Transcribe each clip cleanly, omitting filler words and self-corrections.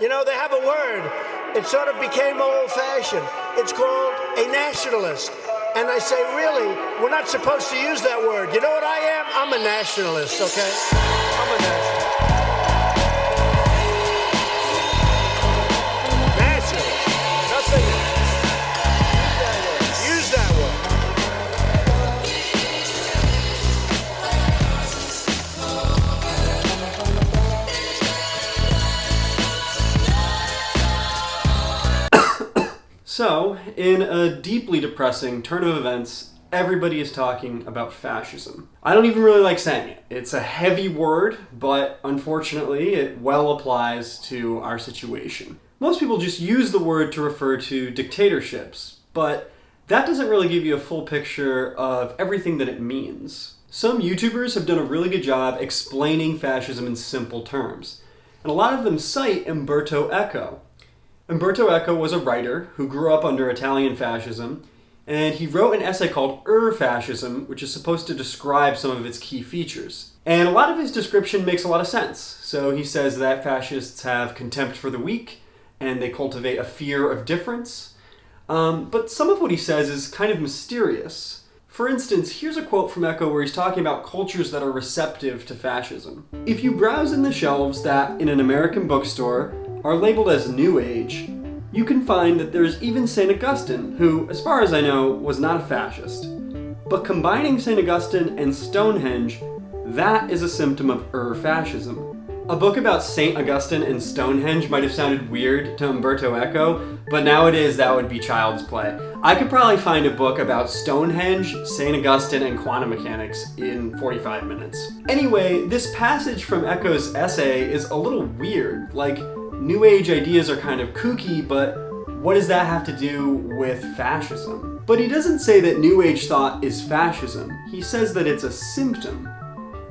You know, they have a word. It sort of became old-fashioned. It's called a nationalist. And I say, really, we're not supposed to use that word. You know what I am? I'm a nationalist, okay? I'm a nationalist. Nationalist. Nothing else. Use that word. So, in a deeply depressing turn of events, everybody is talking about fascism. I don't even really like saying it. It's a heavy word, but unfortunately it well applies to our situation. Most people just use the word to refer to dictatorships, but that doesn't really give you a full picture of everything that it means. Some YouTubers have done a really good job explaining fascism in simple terms, and a lot of them cite Umberto Eco. Umberto Eco was a writer who grew up under Italian fascism, and he wrote an essay called Ur-Fascism, which is supposed to describe some of its key features. And a lot of his description makes a lot of sense. So he says that fascists have contempt for the weak, and they cultivate a fear of difference. But some of what he says is kind of mysterious. For instance, here's a quote from Eco where he's talking about cultures that are receptive to fascism. If you browse in the shelves that, in an American bookstore, are labeled as New Age, you can find that there's even St. Augustine, who, as far as I know, was not a fascist. But combining St. Augustine and Stonehenge, that is a symptom of Ur-Fascism. A book about St. Augustine and Stonehenge might have sounded weird to Umberto Eco, but nowadays that would be child's play. I could probably find a book about Stonehenge, St. Augustine, and quantum mechanics in 45 minutes. Anyway, this passage from Eco's essay is a little weird. Like, New Age ideas are kind of kooky, but what does that have to do with fascism? But he doesn't say that New Age thought is fascism. He says that it's a symptom.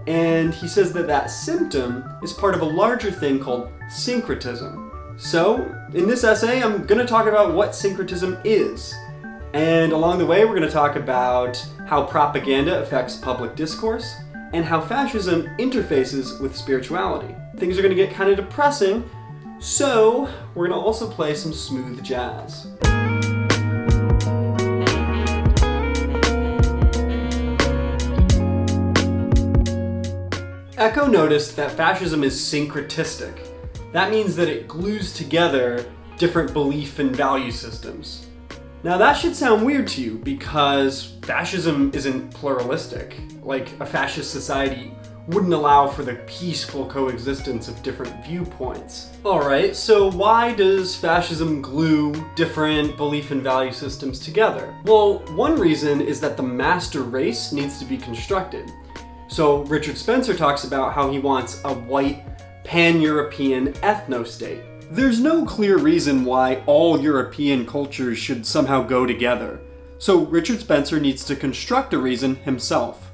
And he says that that symptom is part of a larger thing called syncretism. So, in this essay, I'm going to talk about what syncretism is. And along the way, we're going to talk about how propaganda affects public discourse, and how fascism interfaces with spirituality. Things are going to get kind of depressing, so we're going to also play some smooth jazz. Eco noticed that fascism is syncretistic. That means that it glues together different belief and value systems. Now that should sound weird to you because fascism isn't pluralistic. Like, a fascist society wouldn't allow for the peaceful coexistence of different viewpoints. Alright, so why does fascism glue different belief and value systems together? Well, one reason is that the master race needs to be constructed. So Richard Spencer talks about how he wants a white, pan-European ethno-state. There's no clear reason why all European cultures should somehow go together. So Richard Spencer needs to construct a reason himself.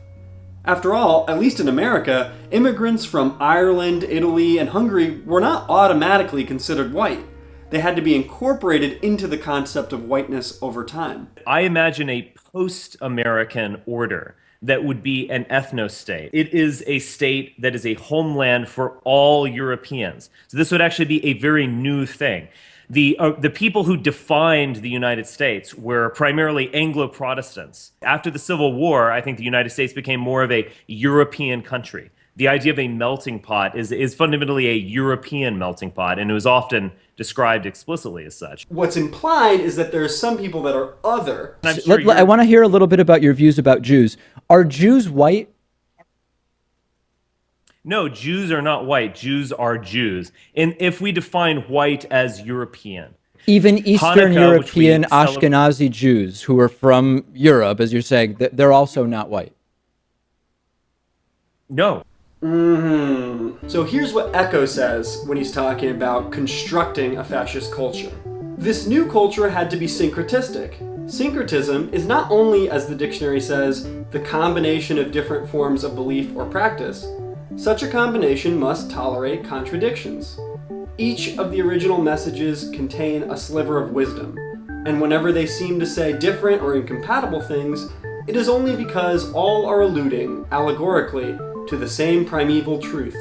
After all, at least in America, immigrants from Ireland, Italy, and Hungary were not automatically considered white. They had to be incorporated into the concept of whiteness over time. I imagine a post-American order that would be an ethno-state. It is a state that is a homeland for all Europeans. So this would actually be a very new thing. The people who defined the United States were primarily Anglo-Protestants. After the Civil War, I think the United States became more of a European country. The idea of a melting pot is fundamentally a European melting pot, and it was often described explicitly as such. What's implied is that there are some people that are other. I want to hear a little bit about your views about Jews. Are Jews white? No, Jews are not white. Jews are Jews. And if we define white as European, even Eastern Hanukkah, European Ashkenazi Jews who are from Europe, as you're saying, they're also not white. No. So here's what Eco says when he's talking about constructing a fascist culture. This new culture had to be syncretistic. Syncretism is not only, as the dictionary says, the combination of different forms of belief or practice. Such a combination must tolerate contradictions. Each of the original messages contain a sliver of wisdom, and whenever they seem to say different or incompatible things, it is only because all are alluding, allegorically, to the same primeval truth.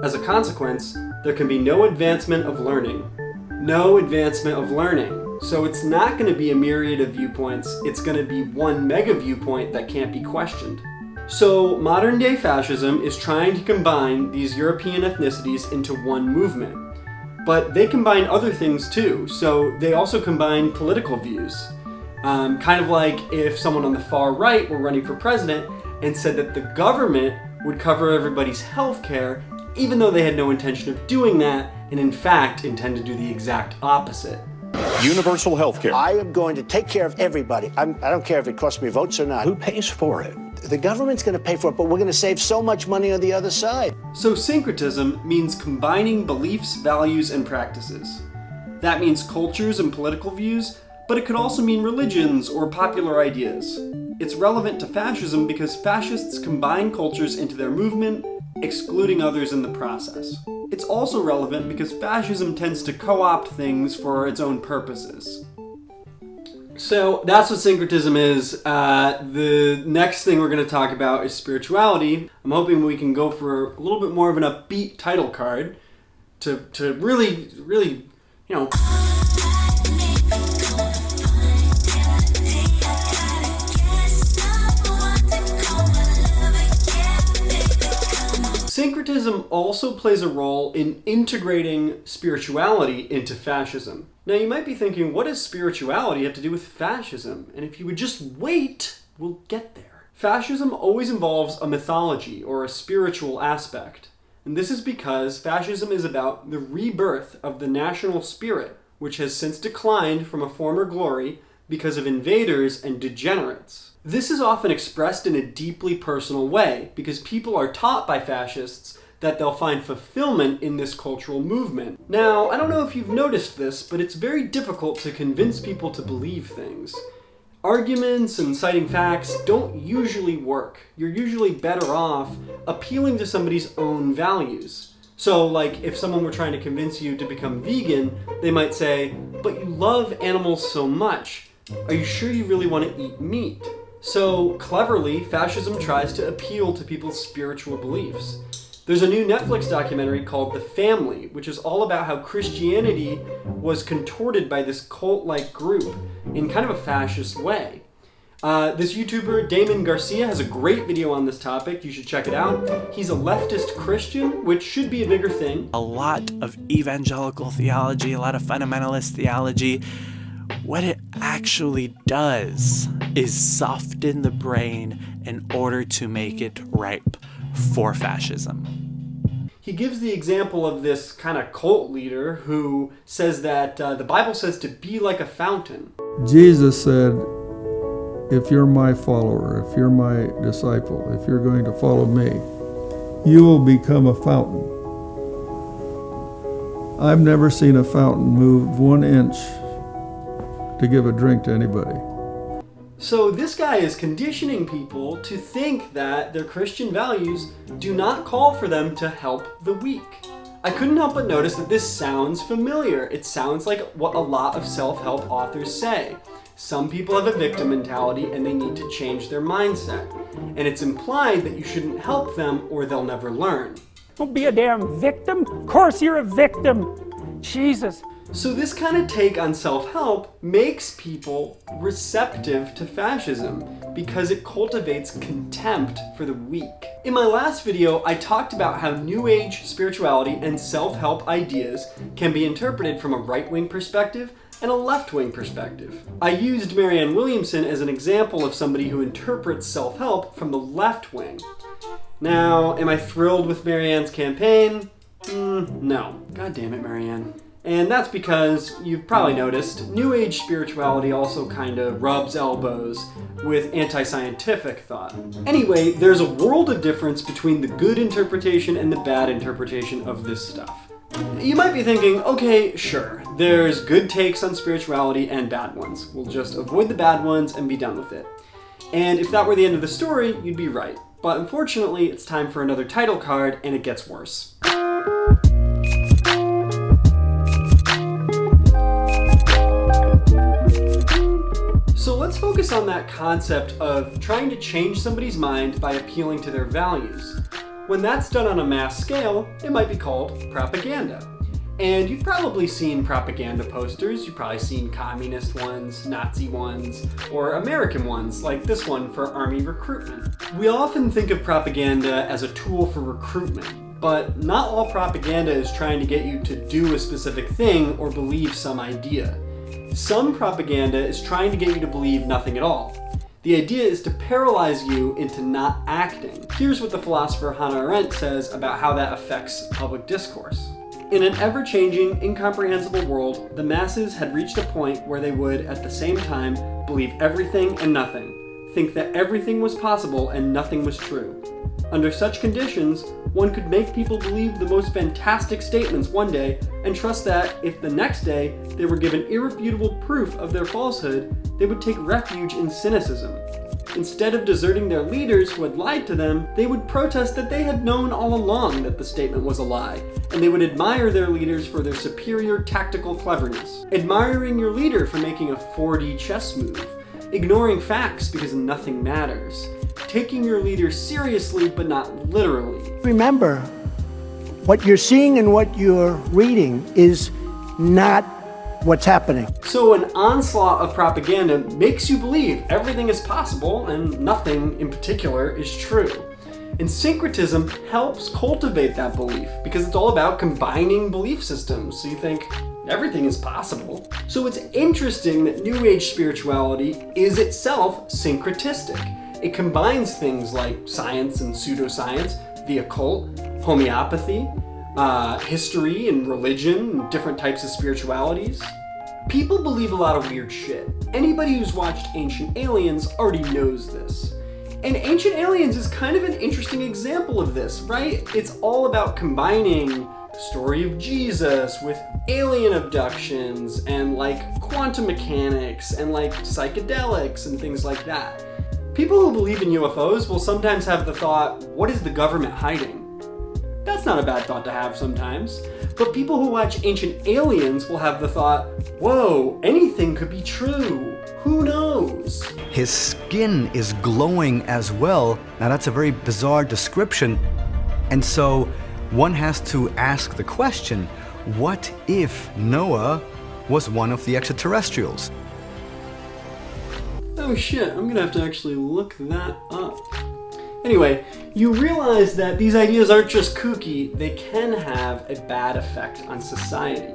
As a consequence, There can be no advancement of learning. No advancement of learning. So it's not going to be a myriad of viewpoints, it's going to be one mega viewpoint that can't be questioned. So modern day fascism is trying to combine these European ethnicities into one movement. But they combine other things too, so they also combine political views. Kind of like if someone on the far right were running for president and said that the government would cover everybody's health care, even though they had no intention of doing that, and in fact intend to do the exact opposite. Universal health care. I am going to take care of everybody. I don't care if it costs me votes or not. Who pays for it? The government's going to pay for it, but we're going to save so much money on the other side. So syncretism means combining beliefs, values, and practices. That means cultures and political views, but it could also mean religions or popular ideas. It's relevant to fascism because fascists combine cultures into their movement, excluding others in the process. It's also relevant because fascism tends to co-opt things for its own purposes. So that's what syncretism is. The next thing we're going to talk about is spirituality. I'm hoping we can go for a little bit more of an upbeat title card to really, you know... Syncretism also plays a role in integrating spirituality into fascism. Now you might be thinking, what does spirituality have to do with fascism? And if you would just wait, we'll get there. Fascism always involves a mythology or a spiritual aspect. And this is because fascism is about the rebirth of the national spirit, which has since declined from a former glory because of invaders and degenerates. This is often expressed in a deeply personal way because people are taught by fascists that they'll find fulfillment in this cultural movement. Now, I don't know if you've noticed this, but it's very difficult to convince people to believe things. Arguments and citing facts don't usually work. You're usually better off appealing to somebody's own values. So, like, if someone were trying to convince you to become vegan, they might say, "But you love animals so much. Are you sure you really want to eat meat?" So, cleverly, fascism tries to appeal to people's spiritual beliefs. There's a new Netflix documentary called The Family, which is all about how Christianity was contorted by this cult-like group in kind of a fascist way. This YouTuber, Damon Garcia, has a great video on this topic. You should check it out. He's a leftist Christian, which should be a bigger thing. A lot of evangelical theology, a lot of fundamentalist theology. What it actually does is soften the brain in order to make it ripe for fascism. He gives the example of this kind of cult leader who says that the Bible says to be like a fountain. Jesus said, if you're my follower, if you're my disciple, if you're going to follow me, you will become a fountain. I've never seen a fountain move 1 inch to give a drink to anybody. So this guy is conditioning people to think that their Christian values do not call for them to help the weak. I couldn't help but notice that this sounds familiar. It sounds like what a lot of self-help authors say. Some people have a victim mentality and they need to change their mindset. And it's implied that you shouldn't help them or they'll never learn. Don't be a damn victim. Of course you're a victim. Jesus. So this kind of take on self-help makes people receptive to fascism because it cultivates contempt for the weak. In my last video, I talked about how New Age spirituality and self-help ideas can be interpreted from a right-wing perspective and a left-wing perspective. I used Marianne Williamson as an example of somebody who interprets self-help from the left wing. Now, am I thrilled with Marianne's campaign? No. God damn it, Marianne. And that's because, you've probably noticed, New Age spirituality also kind of rubs elbows with anti-scientific thought. Anyway, there's a world of difference between the good interpretation and the bad interpretation of this stuff. You might be thinking, okay, sure, there's good takes on spirituality and bad ones. We'll just avoid the bad ones and be done with it. And if that were the end of the story, you'd be right. But unfortunately, it's time for another title card, and it gets worse. So let's focus on that concept of trying to change somebody's mind by appealing to their values. When that's done on a mass scale, it might be called propaganda. And you've probably seen propaganda posters. You've probably seen communist ones, Nazi ones, or American ones, like this one for army recruitment. We often think of propaganda as a tool for recruitment, but not all propaganda is trying to get you to do a specific thing or believe some idea. Some propaganda is trying to get you to believe nothing at all. The idea is to paralyze you into not acting. Here's what the philosopher Hannah Arendt says about how that affects public discourse. In an ever-changing, incomprehensible world, the masses had reached a point where they would, at the same time, believe everything and nothing, think that everything was possible and nothing was true. Under such conditions, one could make people believe the most fantastic statements one day and trust that, if the next day they were given irrefutable proof of their falsehood, they would take refuge in cynicism. Instead of deserting their leaders who had lied to them, they would protest that they had known all along that the statement was a lie, and they would admire their leaders for their superior tactical cleverness. Admiring your leader for making a 4D chess move, ignoring facts because nothing matters, taking your leader seriously but not literally. Remember, what you're seeing and what you're reading is not what's happening. So an onslaught of propaganda makes you believe everything is possible and nothing in particular is true. And syncretism helps cultivate that belief because it's all about combining belief systems. So you think everything is possible. So it's interesting that New Age spirituality is itself syncretistic. It combines things like science and pseudoscience, the occult, homeopathy, history and religion, and different types of spiritualities. People believe a lot of weird shit. Anybody who's watched Ancient Aliens already knows this. And Ancient Aliens is kind of an interesting example of this, right? It's all about combining the story of Jesus with alien abductions and like quantum mechanics and like psychedelics and things like that. People who believe in UFOs will sometimes have the thought, what is the government hiding? That's not a bad thought to have sometimes. But people who watch Ancient Aliens will have the thought, whoa, anything could be true. Who knows? His skin is glowing as well. Now that's a very bizarre description. And so one has to ask the question, what if Noah was one of the extraterrestrials? Oh shit, I'm gonna have to actually look that up. Anyway, you realize that these ideas aren't just kooky, they can have a bad effect on society.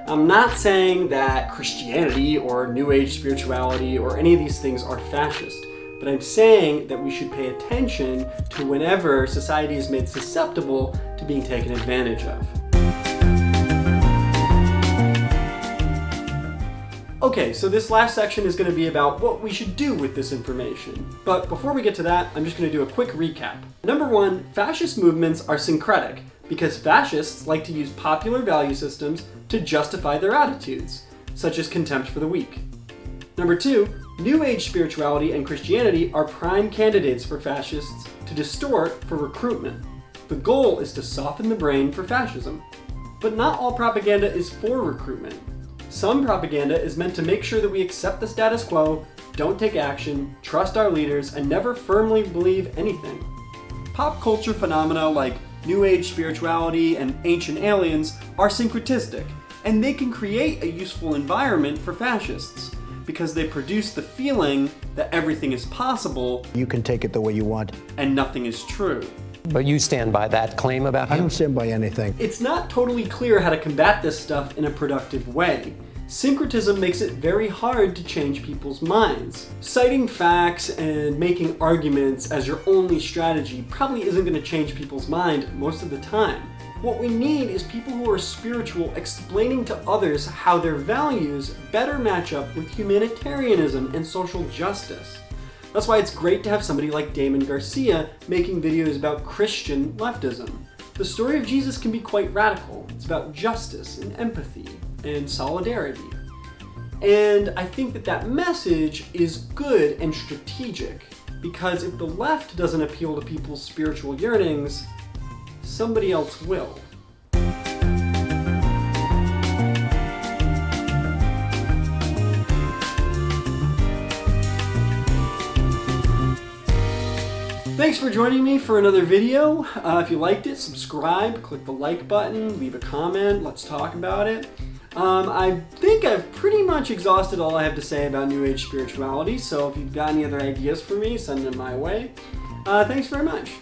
I'm not saying that Christianity or New Age spirituality or any of these things are fascist, but I'm saying that we should pay attention to whenever society is made susceptible to being taken advantage of. Okay, so this last section is going to be about what we should do with this information. But before we get to that, I'm just going to do a quick recap. Number one, fascist movements are syncretic because fascists like to use popular value systems to justify their attitudes, such as contempt for the weak. Number two, New Age spirituality and Christianity are prime candidates for fascists to distort for recruitment. The goal is to soften the brain for fascism. But not all propaganda is for recruitment. Some propaganda is meant to make sure that we accept the status quo, don't take action, trust our leaders, and never firmly believe anything. Pop culture phenomena like New Age spirituality and Ancient Aliens are syncretistic, and they can create a useful environment for fascists because they produce the feeling that everything is possible. You can take it the way you want. And nothing is true. But you stand by that claim about him? I don't stand by anything. It's not totally clear how to combat this stuff in a productive way. Syncretism makes it very hard to change people's minds. Citing facts and making arguments as your only strategy probably isn't going to change people's mind most of the time. What we need is people who are spiritual explaining to others how their values better match up with humanitarianism and social justice. That's why it's great to have somebody like Damon Garcia making videos about Christian leftism. The story of Jesus can be quite radical. It's about justice and empathy and solidarity. And I think that that message is good and strategic because if the left doesn't appeal to people's spiritual yearnings, somebody else will. Thanks for joining me for another video. If you liked it, subscribe, click the like button, leave a comment, let's talk about it. I think I've pretty much exhausted all I have to say about New Age spirituality, so if you've got any other ideas for me, send them my way. Thanks very much.